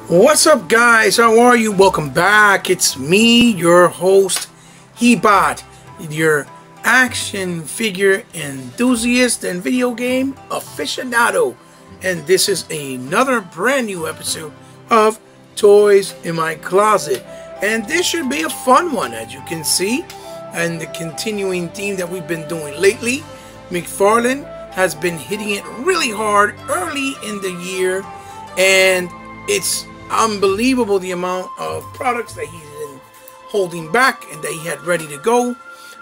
What's up, guys? How are you? Welcome back. It's me, your host, Hebot, your action figure enthusiast and video game aficionado. And this is another brand new episode of Toys in My Closet. And this should be a fun one, as you can see. And the continuing theme that we've been doing lately, Mcfarlane has been hitting it really hard early in the year. And it's unbelievable the amount of products that he's been holding back and that he had ready to go,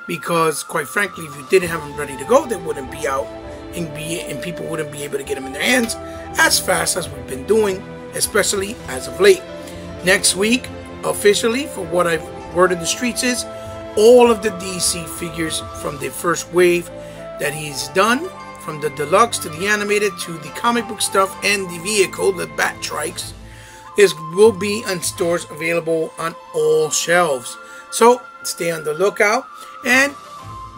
because quite frankly, if you didn't have them ready to go, they wouldn't be out and people wouldn't be able to get them in their hands as fast as we've been doing, especially as of late. Next week, officially, for what I've word in the streets, is all of the DC figures from the first wave that he's done, from the deluxe to the animated to the comic book stuff and the vehicle, the Bat Trikes, will be in stores available on all shelves. So stay on the lookout. And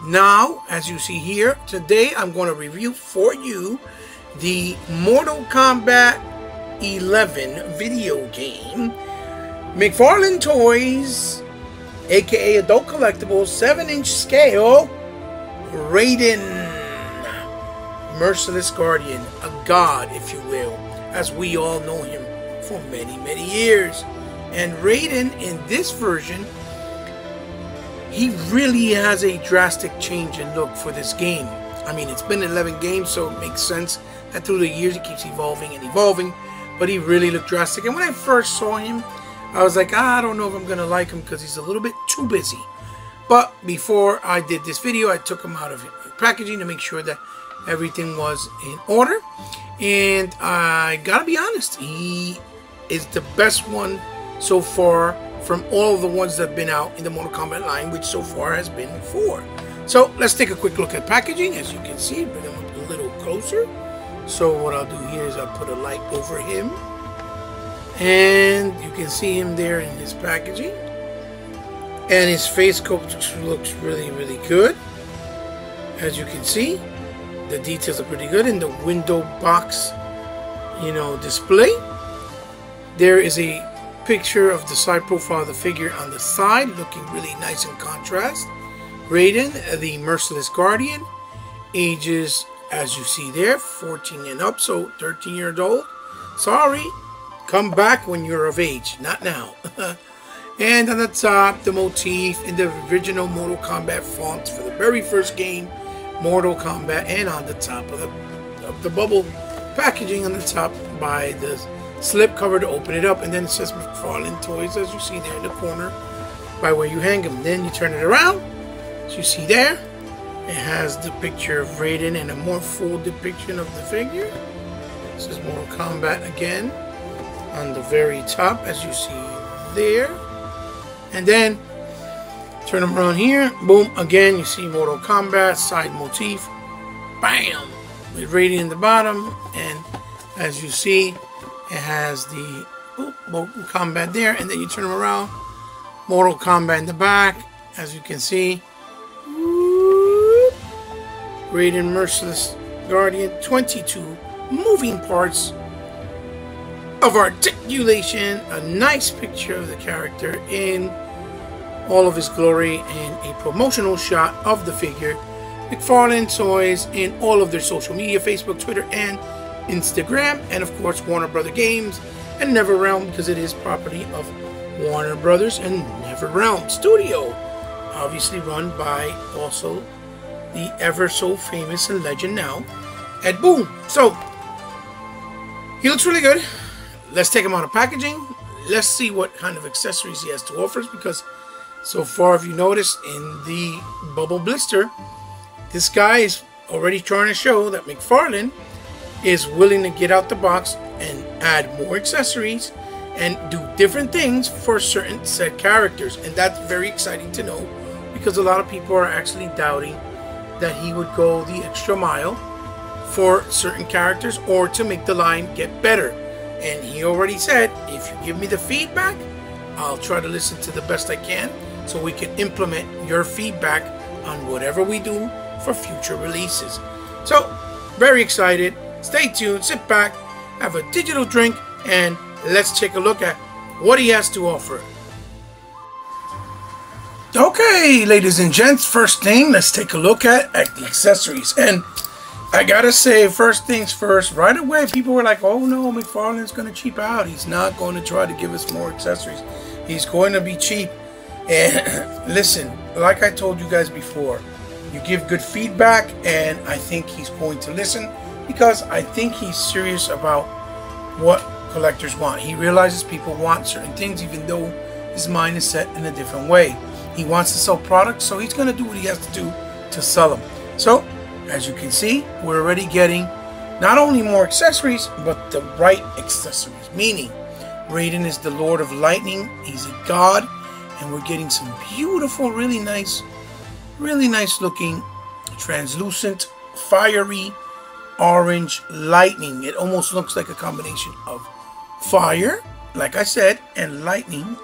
now, as you see here, today I'm going to review for you the Mortal Kombat 11 video game. Mcfarlane Toys, aka Adult Collectibles, 7-inch scale, Raiden, Merciless Guardian, a god, if you will, as we all know him for many years. And Raiden, in this version, he really has a drastic change in look for this game. I mean, it's been 11 games, so it makes sense that through the years he keeps evolving and evolving, but he really looked drastic. And when I first saw him, I was like, I don't know if I'm gonna like him because he's a little bit too busy. But before I did this video, I took him out of packaging to make sure that everything was in order. And I gotta be honest, he is the best one so far from all of the ones that have been out in the Mortal Kombat line, which so far has been 4. So let's take a quick look at packaging. As you can see, bring him up a little closer. So what I'll do here is I'll put a light over him, and you can see him there in his packaging. And his face sculpt looks really good. As you can see, the details are pretty good in the window box, display. There is a picture of the side profile of the figure on the side, looking really nice in contrast. Raiden, the Merciless Guardian, ages, as you see there, 14 and up, so 13 years old. Sorry, come back when you're of age, not now. And on the top, the motif in the original Mortal Kombat fonts for the very first game, Mortal Kombat, and on the top of the bubble packaging on the top by the slip cover to open it up, and then it says Mcfarlane Toys, as you see there in the corner by where you hang them. Then you turn it around, as you see there, it has the picture of Raiden and a more full depiction of the figure. This is Mortal Kombat again on the very top, as you see there. And then turn them around here, boom, again you see Mortal Kombat side motif, bam, with Raiden in the bottom. And as you see, it has the Mortal Kombat there, and then you turn them around, Mortal Kombat in the back, as you can see. Raiden Merciless Guardian, 22 moving parts of articulation, a nice picture of the character in all of his glory, and a promotional shot of the figure. Mcfarlane Toys in all of their social media, Facebook, Twitter, and Instagram, and of course Warner Brother Games and NetherRealm, because it is property of Warner Brothers and NetherRealm Studio, obviously run by also the ever so famous and legend now Ed Boon. So he looks really good. Let's take him out of packaging. Let's see what kind of accessories he has to offer, because so far, if you notice in the bubble blister, this guy is already trying to show that Mcfarlane is willing to get out the box and add more accessories and do different things for certain set characters. And that's very exciting to know, because a lot of people are actually doubting that he would go the extra mile for certain characters or to make the line get better. And he already said, if you give me the feedback, I'll try to listen to the best I can so we can implement your feedback on whatever we do for future releases. So, very excited. Stay tuned, sit back, have a digital drink, and let's take a look at what he has to offer. Okay, ladies and gents, first thing, let's take a look at the accessories. And I gotta say, first things first, right away people were like, oh no, Mcfarlane's gonna cheap out. He's not going to try to give us more accessories. He's going to be cheap. And listen, like I told you guys before, you give good feedback, and I think he's going to listen, because I think he's serious about what collectors want. He realizes people want certain things, even though his mind is set in a different way. He wants to sell products, so he's going to do what he has to do to sell them. So, as you can see, we're already getting not only more accessories, but the right accessories. Meaning, Raiden is the Lord of Lightning. He's a god, and we're getting some beautiful, really nice looking, translucent, fiery, orange lightning. It almost looks like a combination of fire, like I said, and lightning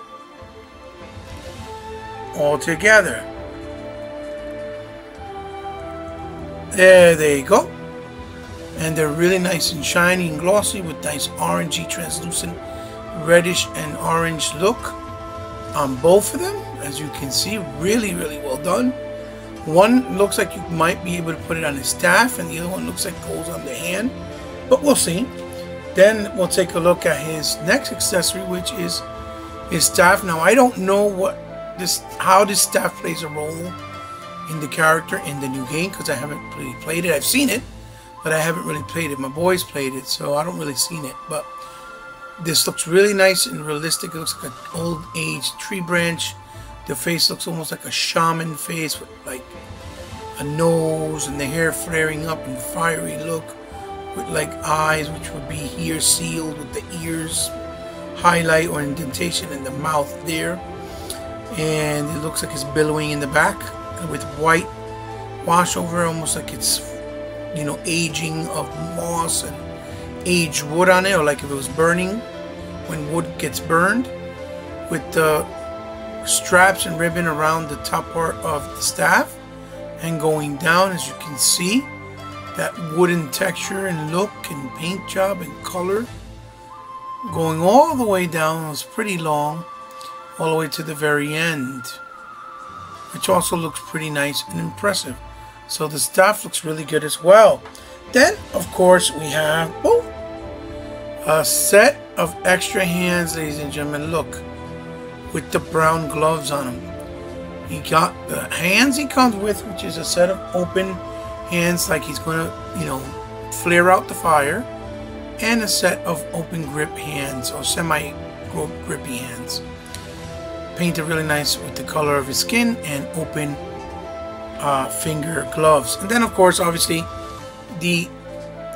all together. There they go. And they're really nice and shiny and glossy with nice orangey, translucent, reddish and orange look on both of them. As you can see, really well done. One looks like you might be able to put it on his staff, and the other one looks like it goes on the hand, but we'll see. Then we'll take a look at his next accessory, which is his staff. Now, I don't know how this staff plays a role in the character in the new game, because I haven't really played it. I've seen it, but I haven't really played it. My boys played it, so I don't really seen it. But this looks really nice and realistic. It looks like an old age tree branch. The face looks almost like a shaman face, with like a nose and the hair flaring up and fiery look, with like eyes which would be here sealed, with the ears highlight or indentation in the mouth there. And it looks like it's billowing in the back with white wash over, almost like it's, you know, aging of moss and aged wood on it, or like if it was burning when wood gets burned, with the straps and ribbon around the top part of the staff, and going down, as you can see, that wooden texture and look and paint job and color going all the way down. It was pretty long, all the way to the very end, which also looks pretty nice and impressive. So the staff looks really good as well. Then, of course, we have a set of extra hands, ladies and gentlemen. Look, with the brown gloves on them. He got the hands he comes with, which is a set of open hands, like he's going to, you know, flare out the fire, and a set of open grip hands, or semi-grippy hands. Painted really nice with the color of his skin, and open finger gloves. And then, of course, obviously, the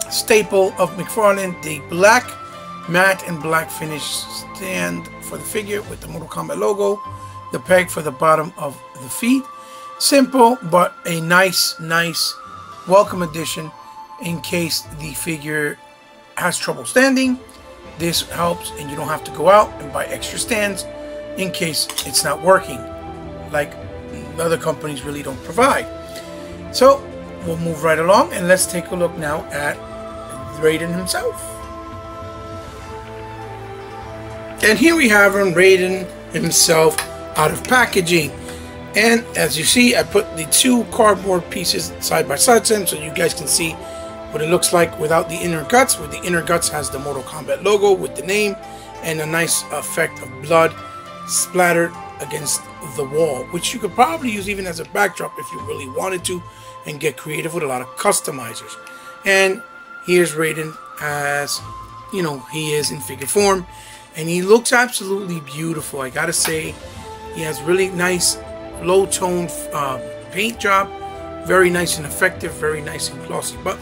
staple of Mcfarlane, the black matte and black finish stand for the figure with the Mortal Kombat logo, the peg for the bottom of the feet. Simple, but a nice welcome addition in case the figure has trouble standing. This helps, and you don't have to go out and buy extra stands in case it's not working, like other companies really don't provide. So we'll move right along, and let's take a look now at Raiden himself. And here we have him, Raiden himself, out of packaging. And as you see, I put the two cardboard pieces side by side so you guys can see what it looks like without the inner guts. Where the inner guts has the Mortal Kombat logo with the name, and a nice effect of blood splattered against the wall, which you could probably use even as a backdrop if you really wanted to, and get creative with a lot of customizers. And here's Raiden as, you know, he is in figure form. And he looks absolutely beautiful. I gotta say, he has really nice low-tone paint job, very nice and effective, very nice and glossy. But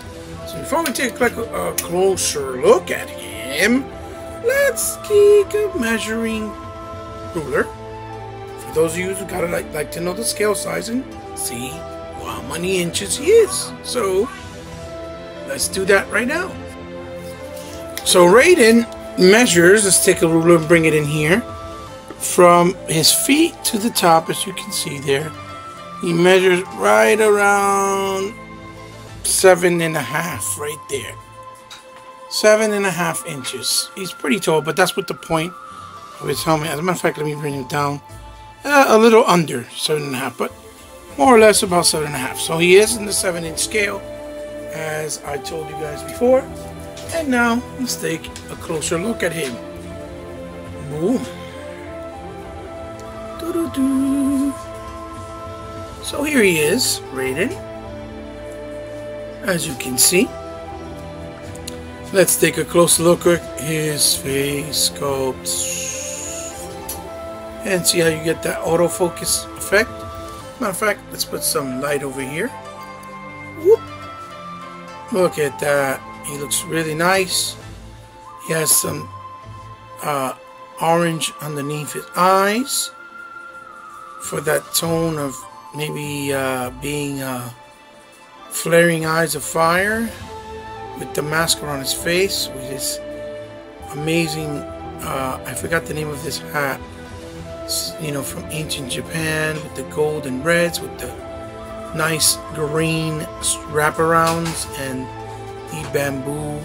so before we take a closer look at him, let's take a measuring ruler. For those of you who gotta like to know the scale size and see how many inches he is. So let's do that right now. So Raiden measures, let's take a ruler and bring it in here, from his feet to the top, as you can see there. He measures right around 7.5 right there. 7.5 inches. He's pretty tall, but that's what the point of his helmet. As a matter of fact, let me bring him down. A little under 7.5, but more or less about 7.5. So he is in the 7-inch scale, as I told you guys before. And now let's take a closer look at him. Boom. Doo-doo-doo. So here he is, Raiden. As you can see. Let's take a closer look at his face sculpt. And see how you get that autofocus effect. Matter of fact, let's put some light over here. Whoop. Look at that. He looks really nice. He has some orange underneath his eyes for that tone of maybe being flaring eyes of fire, with the mask around his face, with his amazing, I forgot the name of this hat, you know, from ancient Japan, with the gold and reds, with the nice green wraparounds and the bamboo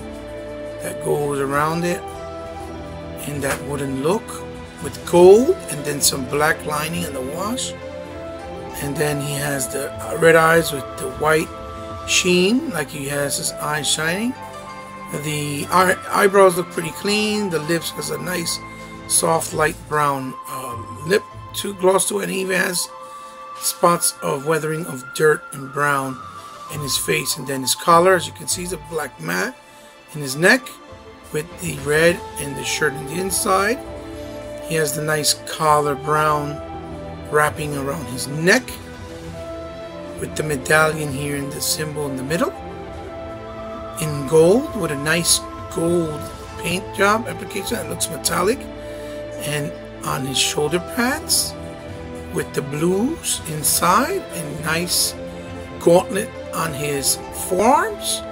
that goes around it in that wooden look, with gold and then some black lining in the wash. And then he has the red eyes with the white sheen, like he has his eyes shining. The eyebrows look pretty clean. The lips has a nice soft light brown lip to gloss to it, and he even has spots of weathering of dirt and brown in his face. And then his collar, as you can see, is a black mat in his neck with the red in the shirt on the inside. He has the nice collar brown wrapping around his neck with the medallion here and the symbol in the middle in gold, with a nice gold paint job application that looks metallic, and on his shoulder pads with the blues inside, and nice gauntlet on his forearms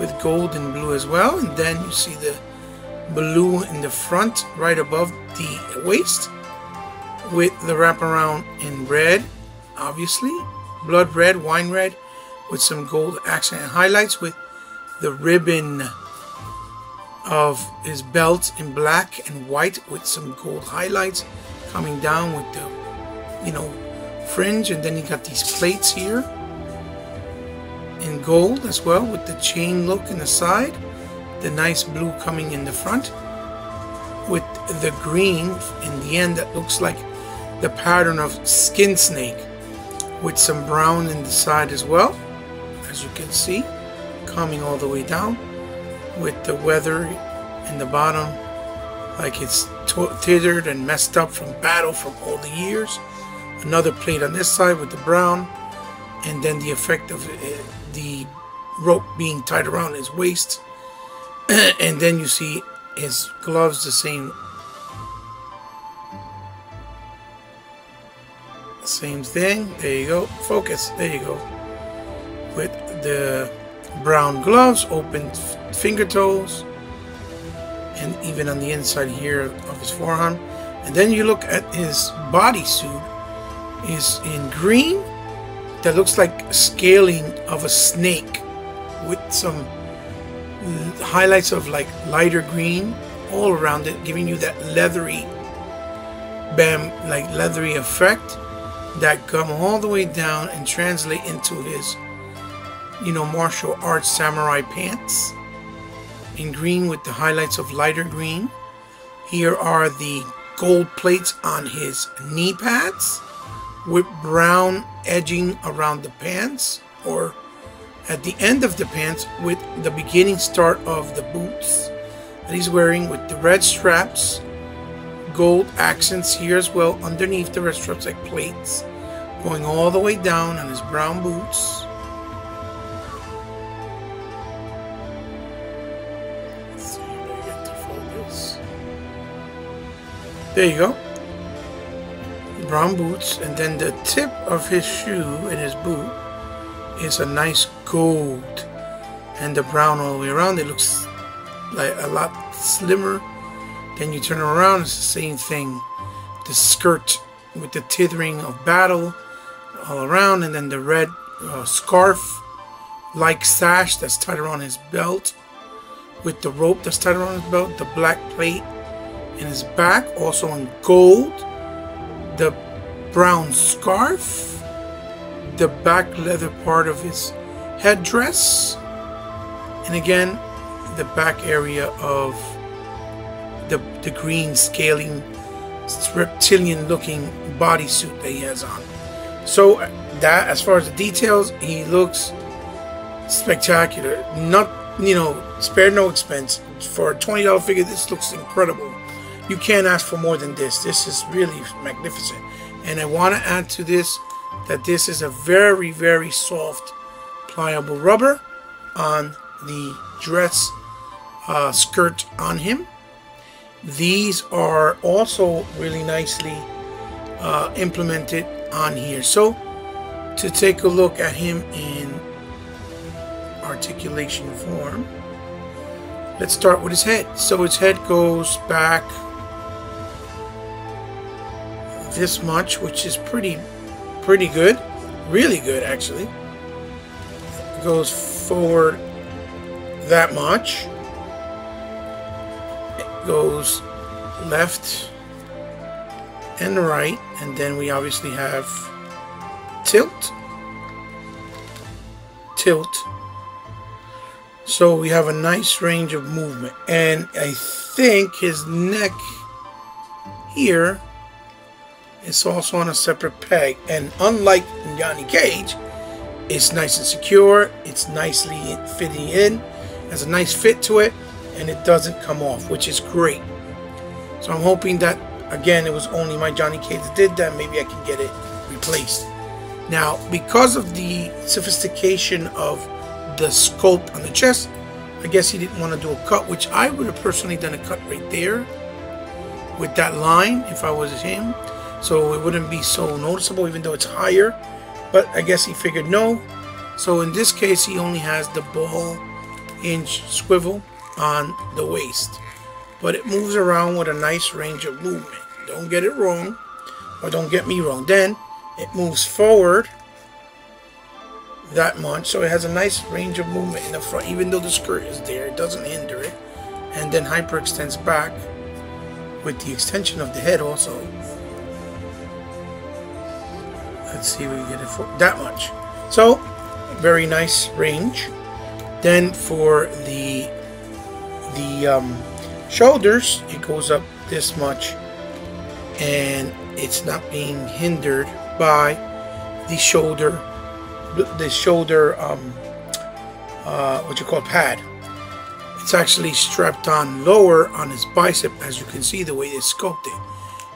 with gold and blue as well. And then you see the blue in the front right above the waist with the wraparound in red, obviously blood red, wine red, with some gold accent and highlights, with the ribbon of his belt in black and white with some gold highlights coming down with the, you know, fringe. And then you got these plates here in gold as well, with the chain look in the side, the nice blue coming in the front, with the green in the end that looks like the pattern of skin snake, with some brown in the side as well, as you can see, coming all the way down, with the weather in the bottom like it's tithered and messed up from battle from all the years. Another plate on this side with the brown, and then the effect of the rope being tied around his waist. And then you see his gloves the same thing. There you go, focus, there you go, with the brown gloves, open finger toes, and even on the inside here of his forearm. And then you look at his bodysuit is in green, that looks like scaling of a snake, with some highlights of like lighter green all around it, giving you that leathery leathery effect that come all the way down and translate into his, you know, martial arts samurai pants in green with the highlights of lighter green. Here are the gold plates on his knee pads with brown edging around the pants, or at the end of the pants, with the beginning start of the boots that he's wearing, with the red straps, gold accents here as well underneath the red straps like plates, going all the way down on his brown boots. Let's see if I get to focus. There you go. Brown boots, and then the tip of his shoe and his boot is a nice gold, and the brown all the way around. It looks like a lot slimmer. Then you turn it around, it's the same thing. The skirt with the tithering of battle all around, and then the red scarf like sash that's tied around his belt with the rope that's tied around his belt, the black plate in his back, also in gold, the brown scarf, the back leather part of his headdress, and again the back area of the green scaling reptilian looking bodysuit that he has on. So that, as far as the details, he looks spectacular. Not, you know, spared no expense. For a $20 figure, this looks incredible. You can't ask for more than this. This is really magnificent. And I want to add to this that this is a very, very soft, pliable rubber on the dress skirt on him. These are also really nicely implemented on here. So to take a look at him in articulation form, let's start with his head. So his head goes back this much, which is pretty good, really good actually. It goes forward that much. It goes left and right, and then we obviously have tilt. So we have a nice range of movement, and I think his neck here is also on a separate peg, and unlike Johnny Cage, it's nice and secure, it's nicely fitting in, has a nice fit to it, and it doesn't come off, which is great. So I'm hoping that, again, it was only my Johnny Cage that did that, maybe I can get it replaced. Now, because of the sophistication of the sculpt on the chest, I guess he didn't want to do a cut, which I would have personally done a cut right there with that line if I was him, so it wouldn't be so noticeable even though it's higher. But I guess he figured no. So in this case, he only has the ball hinge swivel on the waist, but it moves around with a nice range of movement. Don't get it wrong, or don't get me wrong. Then it moves forward that much, so it has a nice range of movement in the front. Even though the skirt is there, it doesn't hinder it. And then hyperextends back with the extension of the head also. Let's see if we get it for that much. So very nice range. Then for the shoulders, it goes up this much, and it's not being hindered by the shoulder what you call pad. It's actually strapped on lower on his bicep, as you can see the way it's sculpted.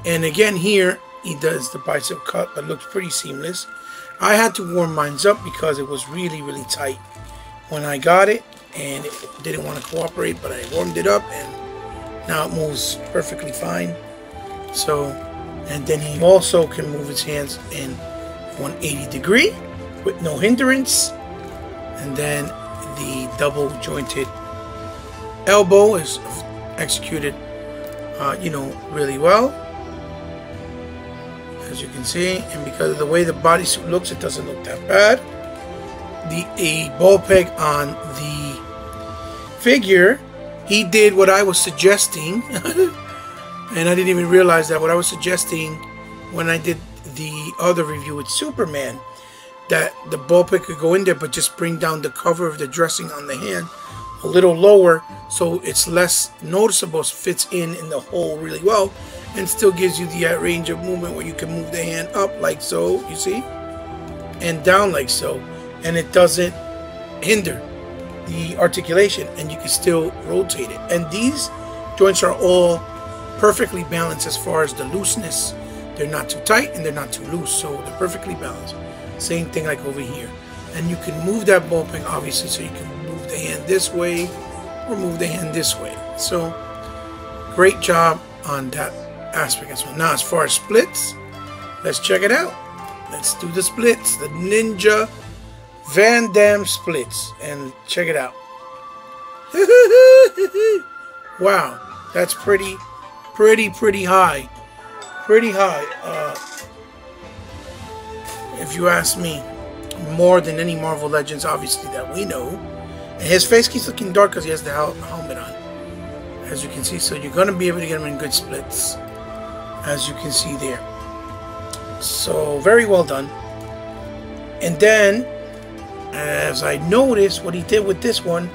And again, here he does the bicep cut, but looks pretty seamless. I had to warm mine up because it was really tight when I got it, and it didn't want to cooperate, but I warmed it up and now it moves perfectly fine. So, and then he also can move his hands in 180 degree with no hindrance. And then the double jointed elbow is executed you know, really well, as you can see. And because of the way the bodysuit looks, it doesn't look that bad. A ball peg on the figure, he did what I was suggesting and I didn't even realize that what I was suggesting when I did the other review with Superman, that the ball peg could go in there but just bring down the cover of the dressing on the hand a little lower, so it's less noticeable, fits in the hole really well, and still gives you the range of movement where you can move the hand up like so, you see, and down like so, and it doesn't hinder the articulation, and you can still rotate it. And these joints are all perfectly balanced as far as the looseness. They're not too tight and they're not too loose, so they're perfectly balanced. Same thing like over here. And you can move that ball peg obviously, so you can move the hand this way or move the hand this way. So great job on that aspect as well. Now as far as splits, let's check it out. Let's do the splits, the Ninja Van Damme splits, and check it out. Wow, that's pretty high. Pretty high, if you ask me. More than any Marvel Legends, obviously, that we know. And his face keeps looking dark because he has the helmet on, as you can see. So you're going to be able to get him in good splits, as you can see there. So very well done. And then, as I noticed, what he did with this one,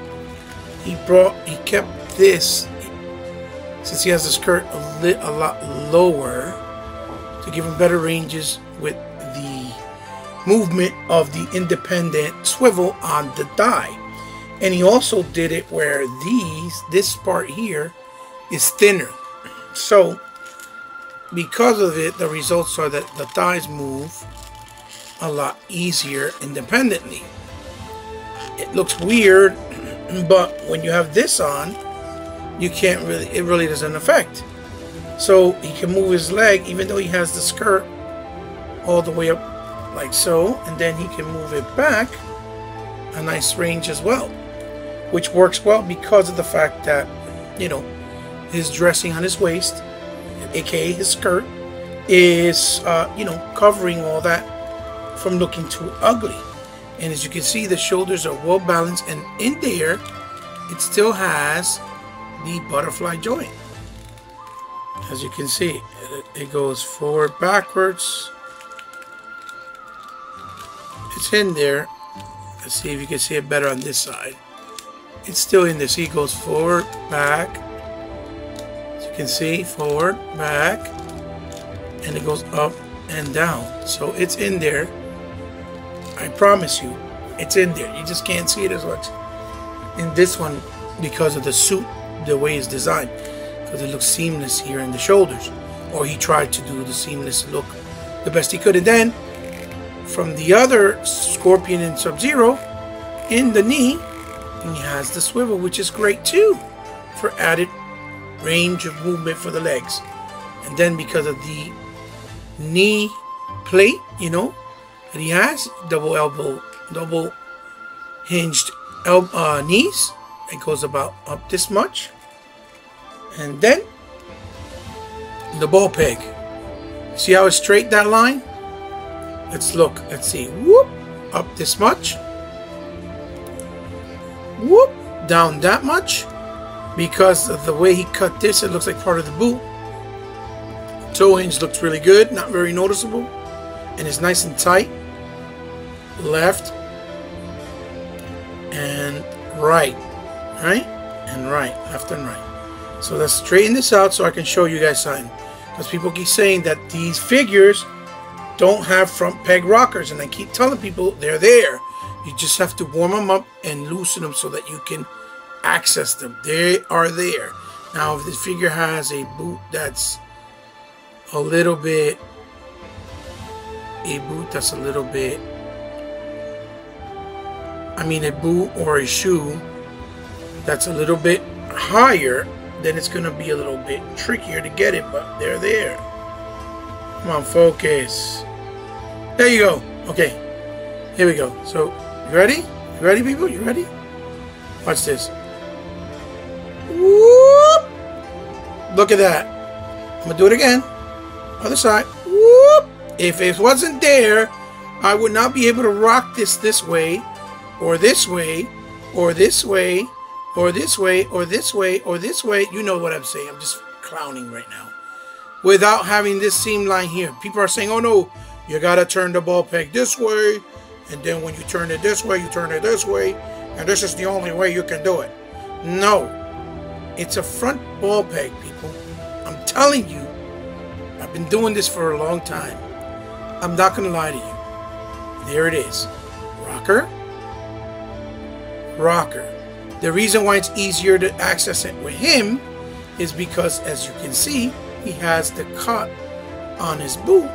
he kept this, since he has the skirt a lot lower, to give him better ranges with the movement of the independent swivel on the thigh. And he also did it where this part here is thinner. So because of it, the results are that the thighs move a lot easier independently. It looks weird, but when you have this on, you can't really, it really doesn't affect. So he can move his leg even though he has the skirt all the way up like so, and then he can move it back a nice range as well, which works well because of the fact that, you know, his dressing on his waist, aka his skirt, is you know, covering all that from looking too ugly. And as you can see, the shoulders are well balanced, and in there it still has the butterfly joint. As you can see, it goes forward, backwards. It's in there. Let's see if you can see it better on this side. It's still in there. See, it goes forward, back. As you can see, forward, back, and it goes up and down. So it's in there. I promise you, it's in there. You just can't see it as much in this one because of the suit, the way it's designed, because it looks seamless here in the shoulders, or he tried to do the seamless look the best he could. And then from the other Scorpion and Sub-Zero, in the knee, he has the swivel, which is great too for added range of movement for the legs. And then because of the knee plate, you know, that he has, double elbow, double hinged knees, it goes about up this much. And then the ball peg. See how it's straight, that line? Let's look. Let's see. Whoop. Up this much. Whoop. Down that much. Because of the way he cut this, it looks like part of the boot. Toe hinge looks really good. Not very noticeable. And it's nice and tight. Left. And right. Right? And right. Left and right. So let's straighten this out so I can show you guys something. Because people keep saying that these figures don't have front peg rockers, and I keep telling people they're there. You just have to warm them up and loosen them so that you can access them. They are there. Now, if this figure has a boot that's a little bit, a boot or a shoe that's a little bit higher, then it's going to be a little bit trickier to get it, but they're there. Come on, focus. There you go. Okay, here we go. So, you ready? You ready, people? You ready? Watch this. Whoop! Look at that. I'm going to do it again. Other side. Whoop! If it wasn't there, I would not be able to rock this way, or this way, or this way, or this way, or this way, or this way. You know what I'm saying. I'm just clowning right now. Without having this seam line here. People are saying, oh no, you gotta turn the ball peg this way, and then when you turn it this way, you turn it this way, and this is the only way you can do it. No. It's a front ball peg, people. I'm telling you, I've been doing this for a long time. I'm not gonna lie to you. There it is. Rocker. Rocker. The reason why it's easier to access it with him is because, as you can see, he has the cut on his boot.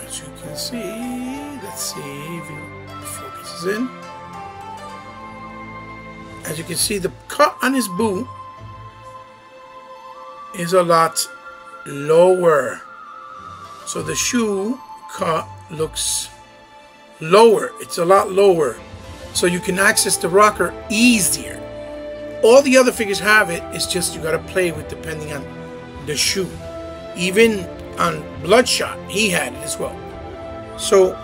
As you can see, let's see if it focuses in. As you can see, the cut on his boot is a lot lower. So the shoe cut looks lower. It's a lot lower. So you can access the rocker easier. All the other figures have it. It's just you got to play with depending on the shoe. Even on Bloodshot, he had it as well. So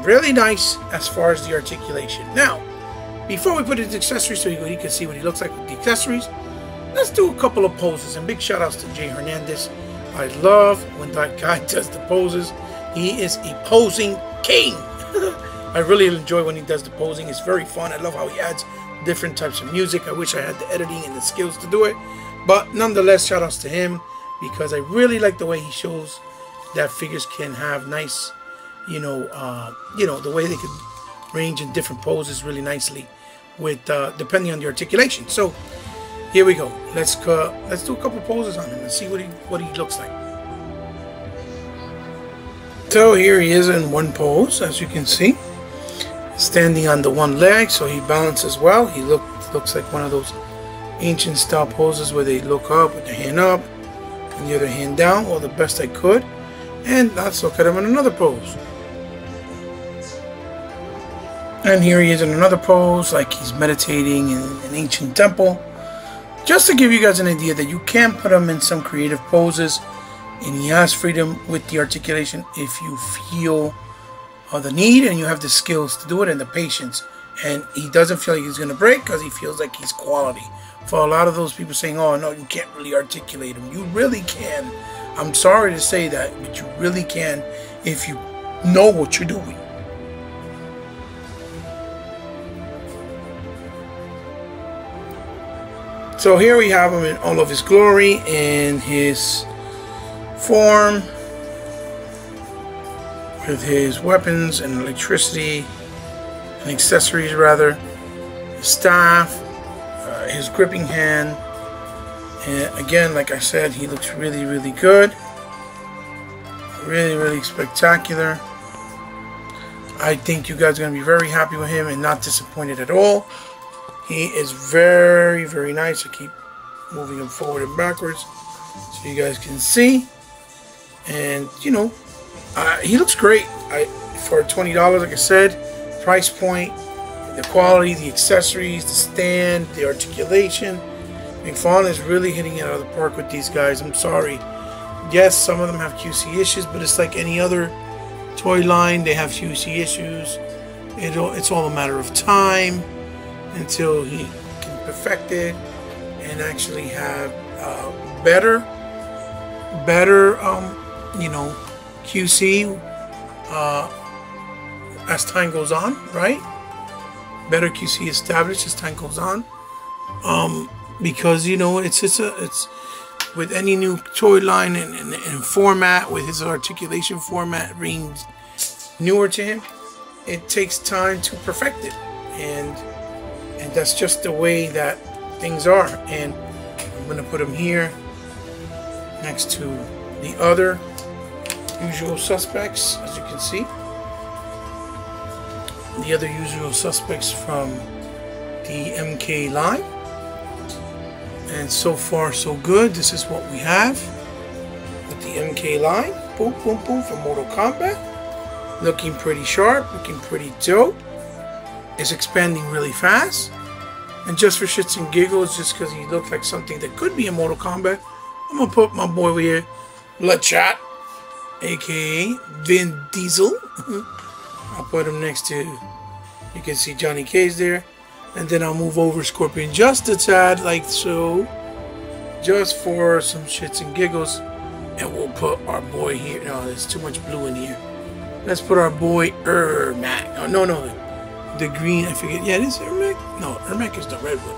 really nice as far as the articulation. Now, before we put his accessories so you can see what he looks like with the accessories, let's do a couple of poses. And big shout outs to Jay Hernandez. I love when that guy does the poses. He is a posing king. I really enjoy when he does the posing. It's very fun. I love how he adds different types of music. I wish I had the editing and the skills to do it. But nonetheless, shout outs to him, because I really like the way he shows that figures can have nice, the way they could range in different poses really nicely with depending on the articulation. So here we go. Let's do a couple poses on him and see what he looks like. So here he is in one pose, as you can see, standing on the one leg, so he balances well. He looks like one of those ancient style poses where they look up with the hand up and the other hand down. Well, the best I could. And let's look at him in another pose. And here he is in another pose, like he's meditating in an ancient temple. Just to give you guys an idea that you can put him in some creative poses, and he has freedom with the articulation if you feel the need and you have the skills to do it and the patience. And he doesn't feel like he's going to break because he feels like he's quality. For a lot of those people saying, oh no, you can't really articulate him, you really can. I'm sorry to say that, but you really can if you know what you're doing. So here we have him in all of his glory, in his form, with his weapons and electricity and accessories rather, his staff, his gripping hand. And again, like I said, he looks really, really good. Really, really spectacular. I think you guys are going to be very happy with him and not disappointed at all. He is very, very nice. I keep moving him forward and backwards so you guys can see. And, he looks great. For $20, like I said, price point, the quality, the accessories, the stand, the articulation. Mcfarlane is really hitting it out of the park with these guys. I'm sorry. Yes, some of them have QC issues, but it's like any other toy line. They have QC issues. It's all a matter of time until he can perfect it and actually have better QC as time goes on, right? Better QC established as time goes on, because it's with any new toy line and format, with his articulation format being newer to him, it takes time to perfect it, and that's just the way that things are. And I'm gonna put him here next to the other usual suspects, as you can see. The other usual suspects from the MK line. And so far so good. This is what we have with the MK line. Boom, boom, boom, from Mortal Kombat. Looking pretty sharp, looking pretty dope. It's expanding really fast. And just for shits and giggles, just because he looked like something that could be in Mortal Kombat, I'm going to put my boy over here, Bloodshot, aka Vin Diesel. I'll put him next to, you can see Johnny Cage there. And then I'll move over Scorpion just a tad, like so, just for some shits and giggles. And we'll put our boy here. No, there's too much blue in here. Let's put our boy Ermac. No, the green, I forget. Yeah, this is Ermac. No, Ermac is the red one.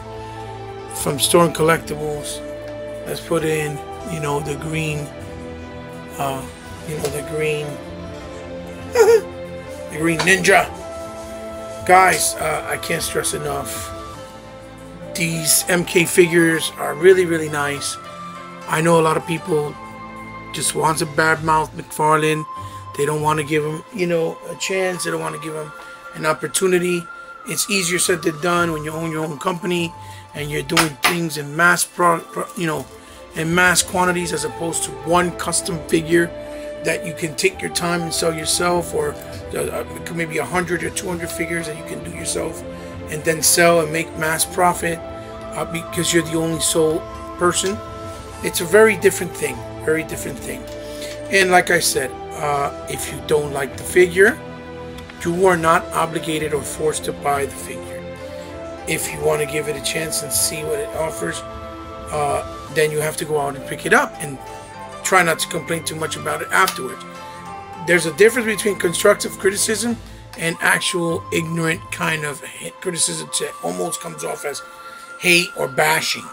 From Storm Collectibles. Let's put in, the green, the green, the green ninja. Guys, I can't stress enough, these MK figures are really, really nice. I know a lot of people just want to badmouth Mcfarlane. They don't want to give him, a chance. They don't want to give him an opportunity. It's easier said than done when you own your own company and you're doing things in mass, in mass quantities, as opposed to one custom figure that you can take your time and sell yourself, or maybe 100 or 200 figures that you can do yourself and then sell and make mass profit because you're the only sole person. It's a very different thing, And like I said, if you don't like the figure, You are not obligated or forced to buy the figure. If you want to give it a chance and see what it offers, then you have to go out and pick it up and try not to complain too much about it afterwards. There's a difference between constructive criticism and actual ignorant kind of criticism that almost comes off as hate or bashing.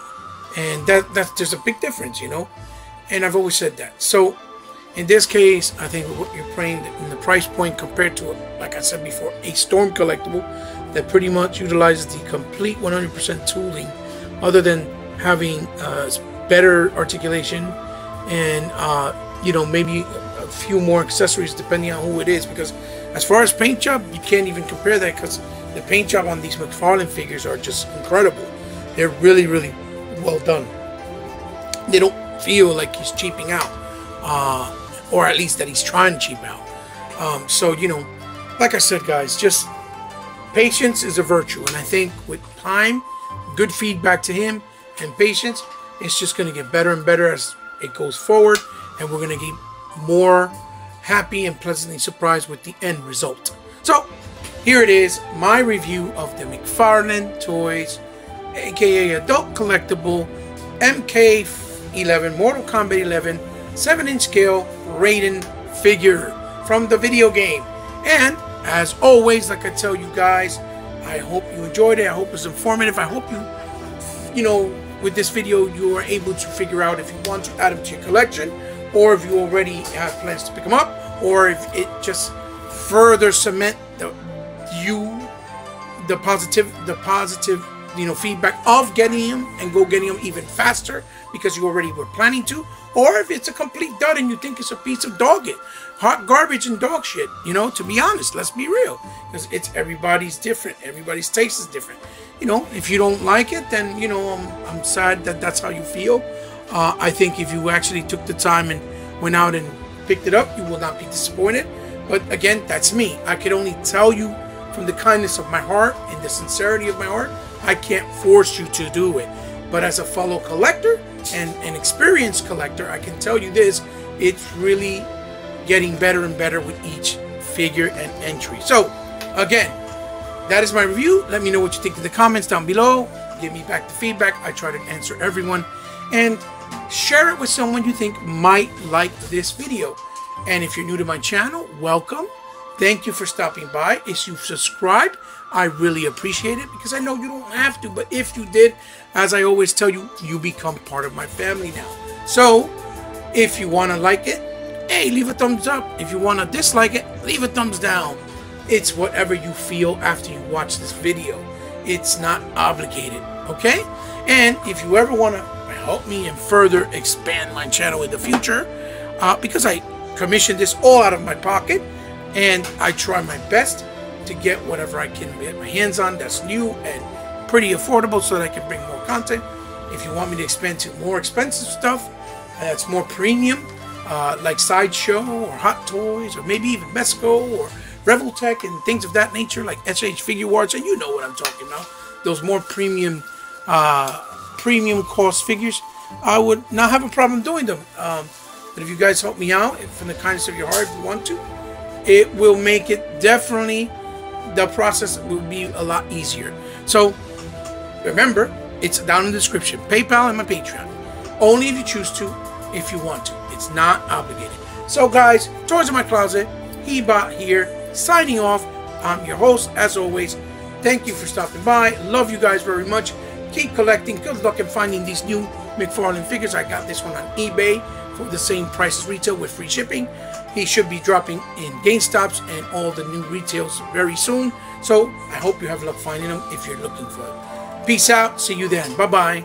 And there's a big difference, you know. And I've always said that. So in this case, I think what you're paying in the price point compared to, like I said before, a Storm collectible that pretty much utilizes the complete 100% tooling, other than having better articulation and you know, maybe a few more accessories depending on who it is. Because as far as paint job, you can't even compare that, because the paint job on these Mcfarlane figures are just incredible. They're really, really well done. They don't feel like he's cheaping out, or at least that he's trying to cheap out. So, you know, like I said, guys, just patience is a virtue. And I think with time, good feedback to him, and patience, it's just going to get better and better as it goes forward. And we're going to get more happy and pleasantly surprised with the end result. So here it is, my review of the Mcfarlane Toys, aka adult collectible MK11 Mortal Kombat 11 7-inch scale Raiden figure from the video game. And as always, like I tell you guys, I hope you enjoyed it. I hope it's informative. I hope you know, with this video, you are able to figure out if you want to add them to your collection, or if you already have plans to pick them up, or if it just further cement the positive, you know, feedback of getting them and getting them even faster because you already were planning to, or if it's a complete dud and you think it's a piece of hot garbage and dog shit. You know, to be honest, let's be real, because everybody's different. Everybody's taste is different. You know, if you don't like it, then, you know, I'm sad that that's how you feel. I think if you actually took the time and went out and picked it up, you will not be disappointed. But again, that's me. I can only tell you from the kindness of my heart and the sincerity of my heart. I can't force you to do it. But as a fellow collector and an experienced collector, I can tell you this: it's really getting better and better with each figure and entry. So again, that is my review. Let me know what you think in the comments down below. Give me back the feedback. I try to answer everyone. And share it with someone you think might like this video. And if you're new to my channel, welcome. Thank you for stopping by. If you've subscribed, I really appreciate it, because I know you don't have to, but if you did, as I always tell you, you become part of my family now. So if you want to like it, hey, leave a thumbs up. If you want to dislike it, leave a thumbs down. It's whatever you feel after you watch this video. It's not obligated, okay? And if you ever want to help me and further expand my channel in the future, because I commission this all out of my pocket, and I try my best to get whatever I can get my hands on that's new and pretty affordable, so that I can bring more content. If you want me to expand to more expensive stuff that's more premium, like Sideshow or Hot Toys, or maybe even Mesco or Revoltech and things of that nature, like SH Figure Arts, and you know what I'm talking about, those more premium cost figures, I would not have a problem doing them. But if you guys help me out from the kindness of your heart, if you want to, it will make it definitely, the process will be a lot easier. So remember, it's down in the description, PayPal and my Patreon. Only if you choose to, if you want to. It's not obligated. So guys, Toys in My Closet, Hebot here, signing off. I'm your host, as always. Thank you for stopping by. Love you guys very much. Keep collecting. Good luck in finding these new Mcfarlane figures. I got this one on eBay for the same price as retail with free shipping. He should be dropping in GameStops and all the new retails very soon. So I hope you have luck finding them if you're looking for them. Peace out. See you then. Bye-bye.